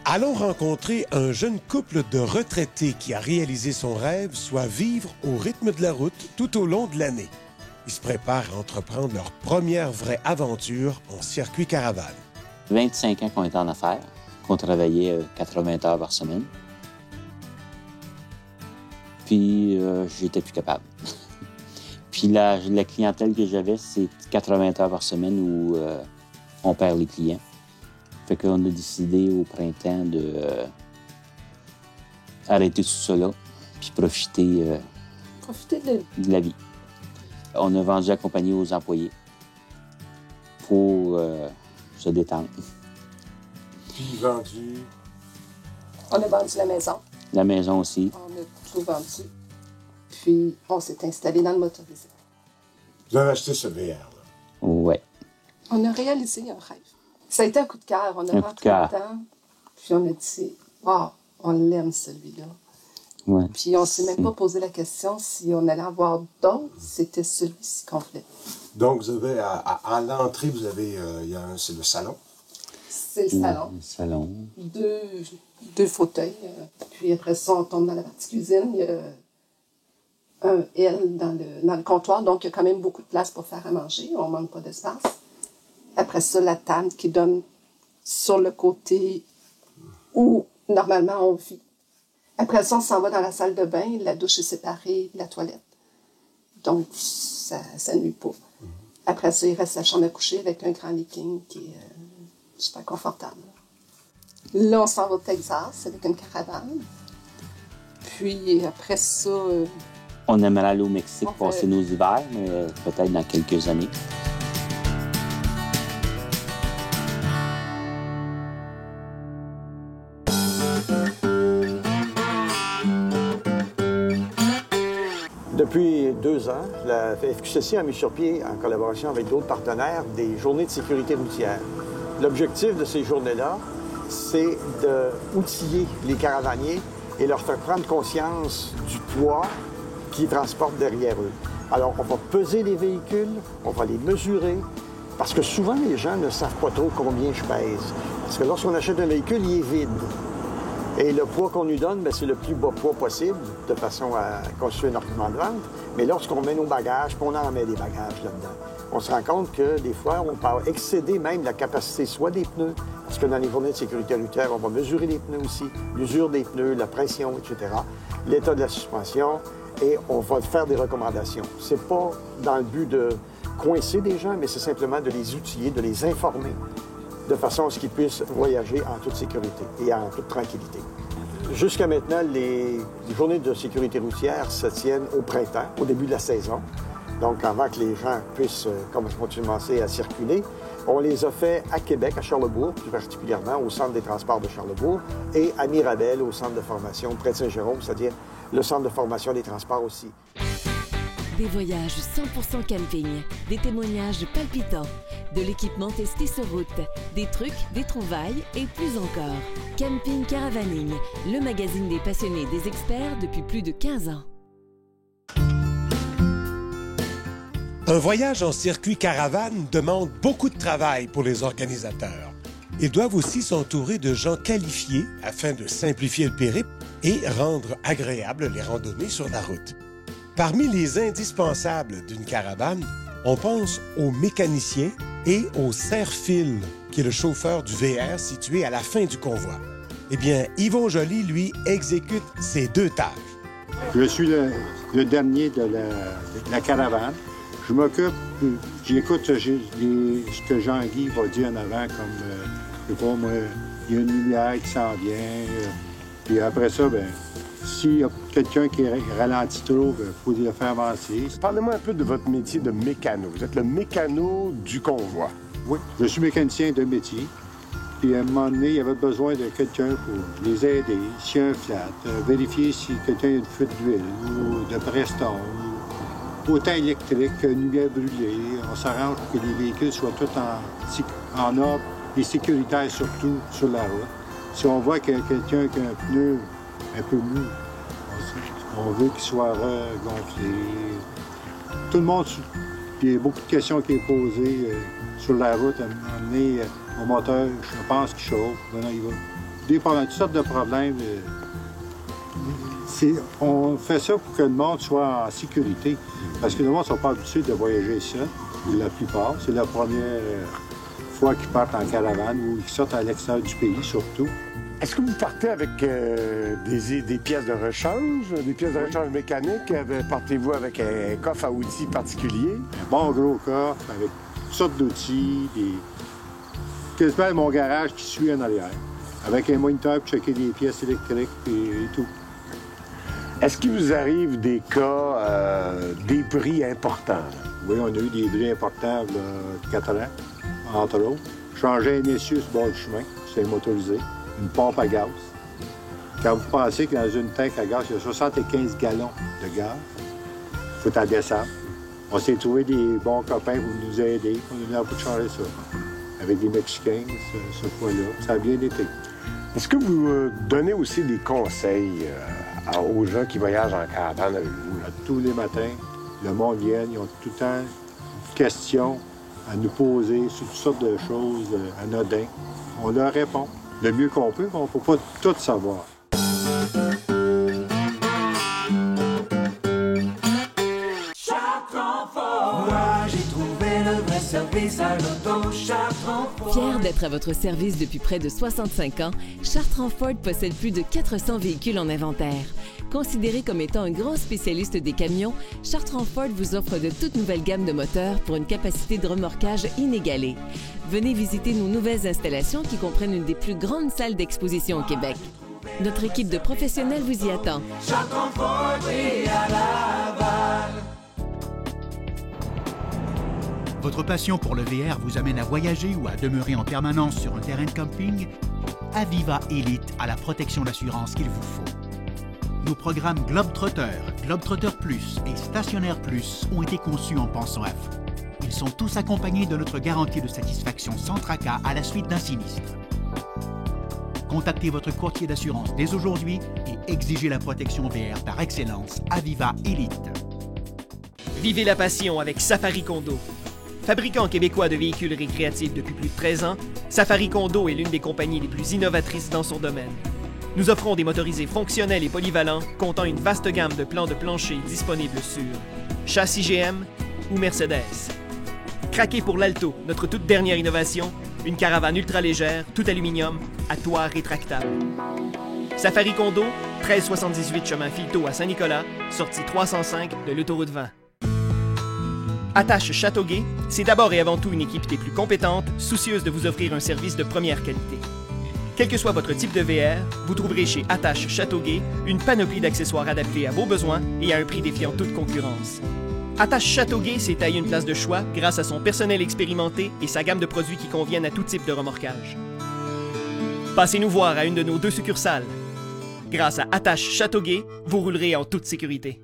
Allons rencontrer un jeune couple de retraités qui a réalisé son rêve, soit vivre au rythme de la route tout au long de l'année. Ils se préparent à entreprendre leur première vraie aventure en circuit caravane. 25 ans qu'on était en affaires, qu'on travaillait 80 heures par semaine. Puis, j'étais plus capable. Puis la clientèle que j'avais, c'est 80 heures par semaine où on perd les clients. Fait qu'on a décidé au printemps de arrêter tout ça là, puis profiter de la vie. On a vendu la compagnie aux employés pour se détendre. Puis vendu? On a vendu la maison. La maison aussi. On a tout vendu. Puis on s'est installé dans le motorisé. Vous avez acheté ce VR, là? Ouais. On a réalisé un rêve. Ça a été un coup de cœur. On a rentré dedans, puis on a dit, wow, on l'aime celui-là. Ouais. Puis on ne s'est même pas posé la question si on allait avoir d'autres. C'était celui-ci qu'on voulait. Donc, vous avez, à l'entrée, vous avez, c'est le salon? C'est le salon. Le salon. Deux fauteuils. Puis après ça, on tombe dans la partie cuisine. Il y a un L dans le comptoir. Donc, il y a quand même beaucoup de place pour faire à manger. On ne manque pas d'espace. Après ça, la table qui donne sur le côté où, normalement, on vit. Après ça, on s'en va dans la salle de bain. La douche est séparée de la toilette. Donc, ça nuit pas. Après ça, il reste la chambre à coucher avec un grand lit-king qui est super confortable. Là, on s'en va au Texas avec une caravane. Puis après ça... on aimerait aller au Mexique passer nos hivers, mais peut-être dans quelques années. Depuis 2 ans, la FQCC a mis sur pied, en collaboration avec d'autres partenaires, des journées de sécurité routière. L'objectif de ces journées-là, c'est d'outiller les caravaniers et leur faire prendre conscience du poids qu'ils transportent derrière eux. Alors, on va peser les véhicules, on va les mesurer, parce que souvent, les gens ne savent pas trop combien je pèse. Parce que lorsqu'on achète un véhicule, il est vide. Et le poids qu'on lui donne, c'est le plus bas poids possible, de façon à constituer un argument de vente. Mais lorsqu'on met nos bagages, puis on en met des bagages là-dedans, on se rend compte que des fois, on peut excéder même la capacité soit des pneus, parce que dans les journées de sécurité routière, on va mesurer les pneus aussi, l'usure des pneus, la pression, etc., l'état de la suspension, et on va faire des recommandations. C'est pas dans le but de coincer des gens, mais c'est simplement de les outiller, de les informer, de façon à ce qu'ils puissent voyager en toute sécurité et en toute tranquillité. Jusqu'à maintenant, les journées de sécurité routière se tiennent au printemps, au début de la saison. Donc, avant que les gens puissent commencer à circuler, on les a fait à Québec, à Charlebourg, plus particulièrement au Centre des transports de Charlebourg, et à Mirabel, au Centre de formation près de Saint-Jérôme, c'est-à-dire le Centre de formation des transports aussi. Des voyages 100% camping, des témoignages palpitants, de l'équipement testé sur route, des trucs, des trouvailles et plus encore. Camping Caravaning, le magazine des passionnés et des experts depuis plus de 15 ans. Un voyage en circuit caravane demande beaucoup de travail pour les organisateurs. Ils doivent aussi s'entourer de gens qualifiés afin de simplifier le périple et rendre agréables les randonnées sur la route. Parmi les indispensables d'une caravane, on pense aux mécaniciens et au serre-fil, qui est le chauffeur du VR situé à la fin du convoi. Eh bien, Yvon Joly, lui, exécute ces 2 tâches. Je suis le dernier de la caravane. Je m'occupe, j'écoute ce que Jean-Guy va dire en avant, comme, je sais pas, moi, il y a une lumière qui s'en vient, puis après ça, bien, s'il y a quelqu'un qui ralentit trop, il faut le faire avancer. Parlez-moi un peu de votre métier de mécano. Vous êtes le mécano du convoi. Oui, je suis mécanicien de métier. Puis à un moment donné, il y avait besoin de quelqu'un pour les aider, s'il y a un flat, vérifier si quelqu'un a une fuite d'huile ou de preston, autant électrique que lumière brûlée. On s'arrange pour que les véhicules soient tous en ordre et sécuritaires surtout sur la route. Si on voit que quelqu'un qui a un pneu un peu mou, On veut qu'il soit regonflé. Tout le monde, il y a beaucoup de questions qui sont posées sur la route. À un moment donné, mon moteur, je pense qu'il chauffe. Maintenant, il va. Dépendant de toutes sortes de problèmes. On fait ça pour que le monde soit en sécurité. Parce que le monde ne sont pas habitués de voyager seul, la plupart. C'est la première fois qu'ils partent en caravane ou qu'ils sortent à l'extérieur du pays, surtout. Est-ce que vous partez avec des pièces de rechange, des pièces de rechange mécaniques? Partez-vous avec un coffre à outils particulier? Un bon gros coffre avec toutes sortes d'outils, quasiment mon garage qui suit en arrière, avec un moniteur pour checker des pièces électriques et tout. Est-ce qu'il vous arrive des cas, des bris importants? Là? Oui, on a eu des bris importants il y a 4 ans, entre autres. Changer un essieu sur le bord du chemin, c'est motorisé. Une pompe à gaz. Quand vous pensez que dans une tank à gaz, il y a 75 gallons de gaz, il faut en descendre. On s'est trouvé des bons copains pour nous aider. On a eu envie de changer ça. Avec des Mexicains, ce fois-là. Ça a bien été. Est-ce que vous donnez aussi des conseils aux gens qui voyagent en caravane avec vous? Tous les matins, le monde vient, ils ont tout le temps des questions à nous poser sur toutes sortes de choses anodines. On leur répond. Le mieux qu'on peut, mais on ne peut pas tout savoir. Fier d'être à votre service depuis près de 65 ans, Chartrand Ford possède plus de 400 véhicules en inventaire. Considéré comme étant un grand spécialiste des camions, Chartrand Ford vous offre de toute nouvelle gamme de moteurs pour une capacité de remorquage inégalée. Venez visiter nos nouvelles installations qui comprennent une des plus grandes salles d'exposition au Québec. Notre équipe de professionnels vous y attend. Chartrand Ford et à Laval. Votre passion pour le VR vous amène à voyager ou à demeurer en permanence sur un terrain de camping? Aviva Elite a la protection d'assurance qu'il vous faut. Nos programmes Globetrotter, Globetrotter Plus et Stationnaire Plus ont été conçus en pensant à vous. Ils sont tous accompagnés de notre garantie de satisfaction sans tracas à la suite d'un sinistre. Contactez votre courtier d'assurance dès aujourd'hui et exigez la protection VR par excellence Aviva Elite. Vivez la passion avec Safari Condo. Fabricant québécois de véhicules récréatifs depuis plus de 13 ans, Safari Condo est l'une des compagnies les plus innovatrices dans son domaine. Nous offrons des motorisés fonctionnels et polyvalents comptant une vaste gamme de plans de plancher disponibles sur châssis GM ou Mercedes. Craquez pour l'Alto, notre toute dernière innovation, une caravane ultra légère, tout aluminium, à toit rétractable. Safari Condo, 1378 chemin Filteau à Saint-Nicolas, sortie 305 de l'autoroute 20. Attache Châteauguay, c'est d'abord et avant tout une équipe des plus compétentes, soucieuse de vous offrir un service de première qualité. Quel que soit votre type de VR, vous trouverez chez Attache Châteauguay une panoplie d'accessoires adaptés à vos besoins et à un prix défiant toute concurrence. Attache Châteauguay s'est taillé une place de choix grâce à son personnel expérimenté et sa gamme de produits qui conviennent à tout type de remorquage. Passez nous voir à une de nos 2 succursales. Grâce à Attache Châteauguay, vous roulerez en toute sécurité.